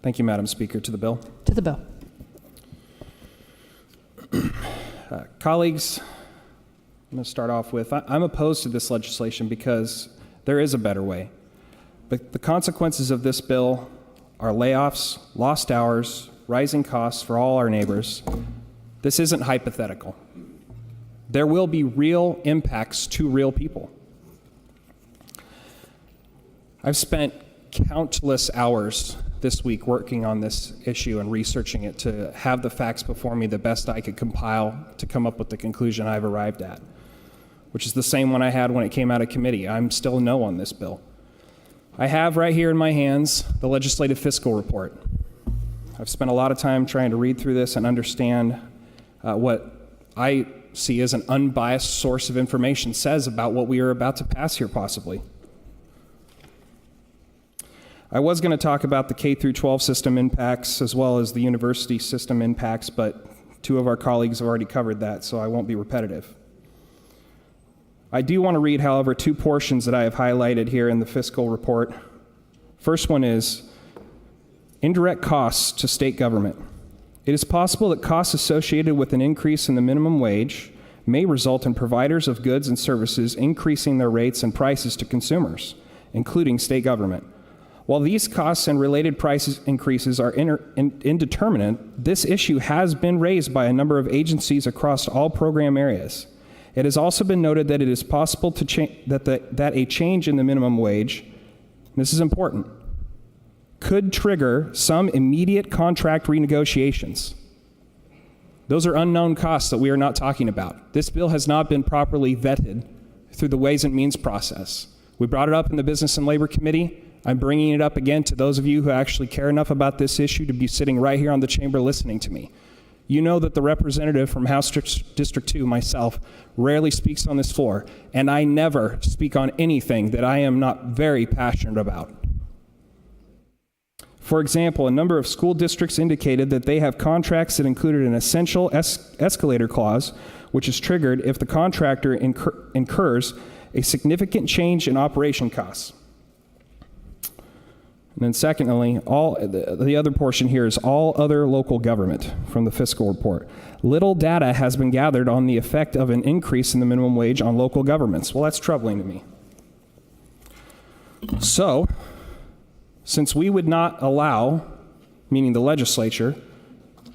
Thank you, Madam Speaker. To the bill. To the bill. Colleagues, I'm going to start off with, I'm opposed to this legislation because there is a better way. But the consequences of this bill are layoffs, lost hours, rising costs for all our neighbors. This isn't hypothetical. There will be real impacts to real people. I've spent countless hours this week working on this issue and researching it to have the facts before me the best I could compile to come up with the conclusion I've arrived at, which is the same one I had when it came out of committee. I'm still no on this bill. I have right here in my hands the legislative fiscal report. I've spent a lot of time trying to read through this and understand what I see as an unbiased source of information says about what we are about to pass here possibly. I was going to talk about the K through 12 system impacts as well as the university system impacts, but two of our colleagues have already covered that, so I won't be repetitive. I do want to read, however, two portions that I have highlighted here in the fiscal report. First one is indirect costs to state government. It is possible that costs associated with an increase in the minimum wage may result in providers of goods and services increasing their rates and prices to consumers, including state government. While these costs and related price increases are indeterminate, this issue has been raised by a number of agencies across all program areas. It has also been noted that it is possible to that a change in the minimum wage, this is important, could trigger some immediate contract renegotiations. Those are unknown costs that we are not talking about. This bill has not been properly vetted through the Ways and Means process. We brought it up in the Business and Labor Committee. I'm bringing it up again to those of you who actually care enough about this issue to be sitting right here on the chamber listening to me. You know that the representative from House District 2, myself, rarely speaks on this floor, and I never speak on anything that I am not very passionate about. For example, a number of school districts indicated that they have contracts that included an essential escalator clause, which is triggered if the contractor incurs a significant change in operation costs. And then secondly, the other portion here is all other local government from the fiscal report. Little data has been gathered on the effect of an increase in the minimum wage on local governments. Well, that's troubling to me. So, since we would not allow, meaning the legislature,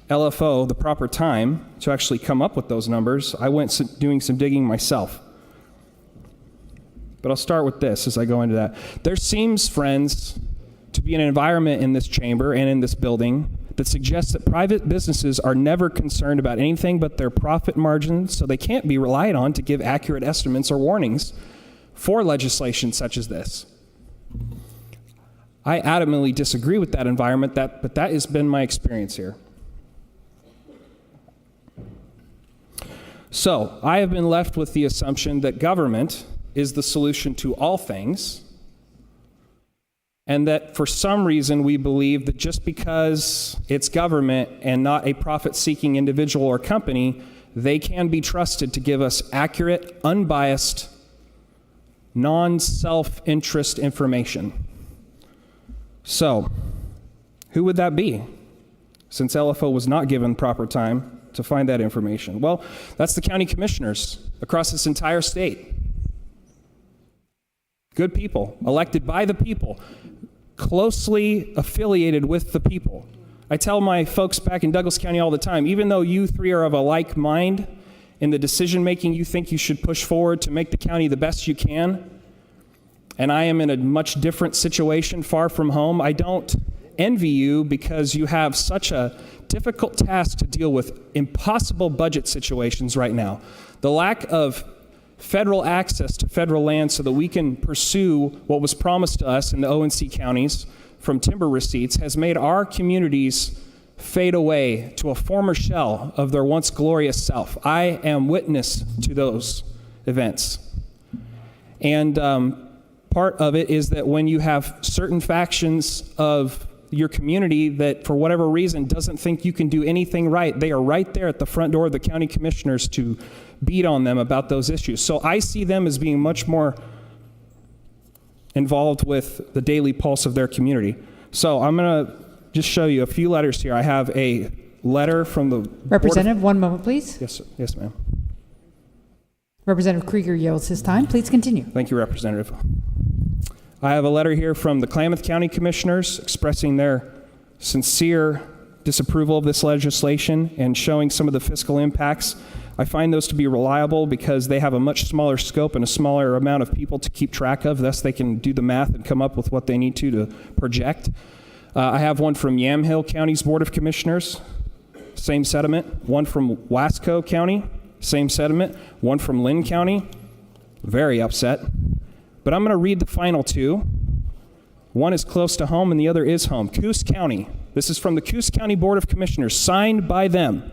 LFO the proper time to actually come up with those numbers, I went doing some digging myself. But I'll start with this as I go into that. There seems, friends, to be an environment in this chamber and in this building that suggests that private businesses are never concerned about anything but their profit margins, so they can't be relied on to give accurate estimates or warnings for legislation such as this. I adamantly disagree with that environment, but that has been my experience here. So, I have been left with the assumption that government is the solution to all things, and that for some reason we believe that just because it's government and not a profit-seeking individual or company, they can be trusted to give us accurate, unbiased, non-self-interest information. So, who would that be, since LFO was not given proper time to find that information? Well, that's the county commissioners across this entire state. Good people, elected by the people, closely affiliated with the people. I tell my folks back in Douglas County all the time, even though you three are of a like mind in the decision making you think you should push forward to make the county the best you can, and I am in a much different situation far from home, I don't envy you because you have such a difficult task to deal with impossible budget situations right now. The lack of federal access to federal land so that we can pursue what was promised to us in the O&C counties from timber receipts has made our communities fade away to a former shell of their once glorious self. I am witness to those events. And part of it is that when you have certain factions of your community that for whatever reason doesn't think you can do anything right, they are right there at the front door of the county commissioners to beat on them about those issues. So I see them as being much more involved with the daily pulse of their community. So I'm going to just show you a few letters here. I have a letter from the Representative, one moment, please. Yes, sir. Yes, ma'am. Representative Krieger yields his time. Please continue. Thank you, Representative. I have a letter here from the Klamath County Commissioners expressing their sincere disapproval of this legislation and showing some of the fiscal impacts. I find those to be reliable because they have a much smaller scope and a smaller amount of people to keep track of. Thus, they can do the math and come up with what they need to project. I have one from Yamhill County's Board of Commissioners, same sentiment. One from Wasco County, same sentiment. One from Lynn County, very upset. But I'm going to read the final two. One is close to home and the other is home. Coos County. This is from the Coos County Board of Commissioners, signed by them.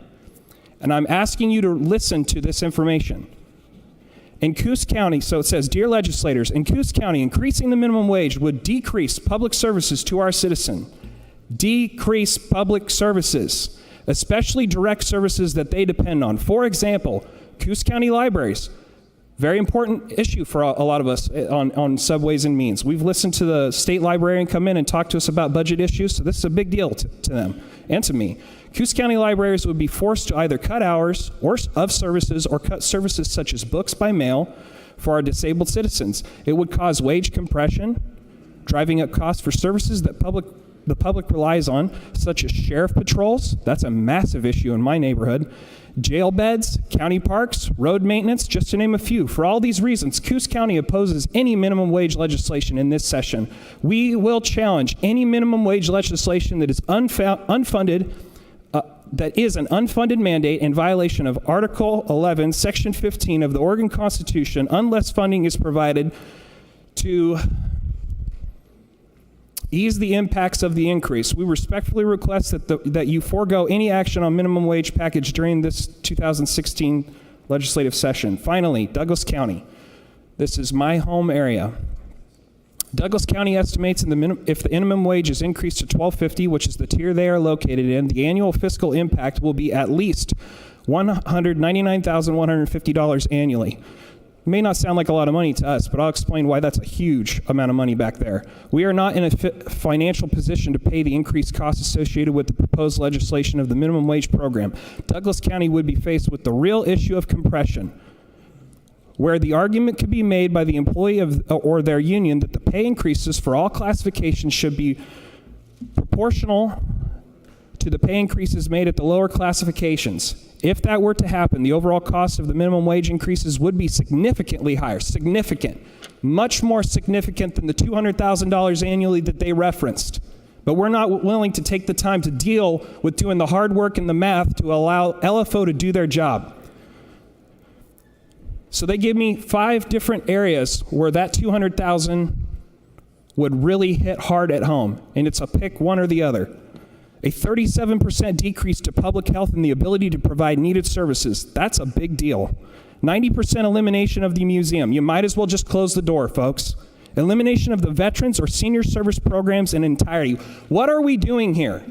And I'm asking you to listen to this information. In Coos County, so it says, Dear legislators, in Coos County, increasing the minimum wage would decrease public services to our citizen. Decrease public services, especially direct services that they depend on. For example, Coos County libraries. Very important issue for a lot of us on Subways and Means. We've listened to the state librarian come in and talk to us about budget issues, so this is a big deal to them and to me. Coos County libraries would be forced to either cut hours of services or cut services such as books by mail for our disabled citizens. It would cause wage compression, driving up costs for services that the public relies on, such as sheriff patrols. That's a massive issue in my neighborhood. Jail beds, county parks, road maintenance, just to name a few. For all these reasons, Coos County opposes any minimum wage legislation in this session. We will challenge any minimum wage legislation that is unfunded, that is an unfunded mandate in violation of Article 11, Section 15 of the Oregon Constitution, unless funding is provided to ease the impacts of the increase. We respectfully request that you forego any action on minimum wage package during this 2016 legislative session. Finally, Douglas County. This is my home area. Douglas County estimates if the minimum wage is increased to $12.50, which is the tier they are located in, the annual fiscal impact will be at least $199,150 annually. May not sound like a lot of money to us, but I'll explain why that's a huge amount of money back there. We are not in a financial position to pay the increased costs associated with the proposed legislation of the minimum wage program. Douglas County would be faced with the real issue of compression, where the argument could be made by the employee or their union that the pay increases for all classifications should be proportional to the pay increases made at the lower classifications. If that were to happen, the overall cost of the minimum wage increases would be significantly higher, significant, much more significant than the $200,000 annually that they referenced. But we're not willing to take the time to deal with doing the hard work and the math to allow LFO to do their job. So they give me 5 different areas where that $200,000 would really hit hard at home, and it's a pick one or the other. A 37% decrease to public health and the ability to provide needed services. That's a big deal. 90% elimination of the museum. You might as well just close the door, folks. Elimination of the veterans or senior service programs in entirety. What are we doing here?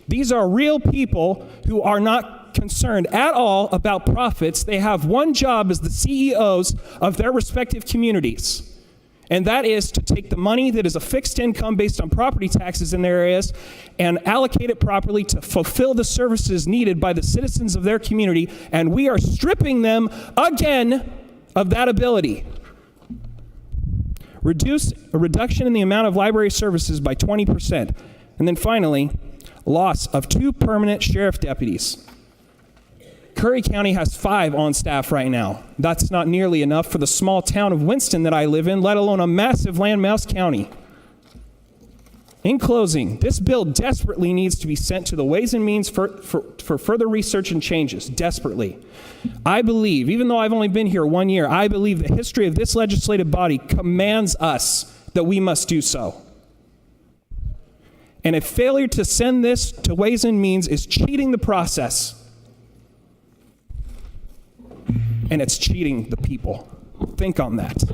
These are real people who are not concerned at all about profits. They have one job as the CEOs of their respective communities. And that is to take the money that is a fixed income based on property taxes in their areas and allocate it properly to fulfill the services needed by the citizens of their community. And we are stripping them again of that ability. A reduction in the amount of library services by 20%. And then finally, loss of 2 permanent sheriff deputies. Curry County has 5 on staff right now. That's not nearly enough for the small town of Winston that I live in, let alone a massive landmass county. In closing, this bill desperately needs to be sent to the Ways and Means for further research and changes, desperately. I believe, even though I've only been here 1 year, I believe the history of this legislative body commands us that we must do so. And a failure to send this to Ways and Means is cheating the process. And it's cheating the people. Think on that.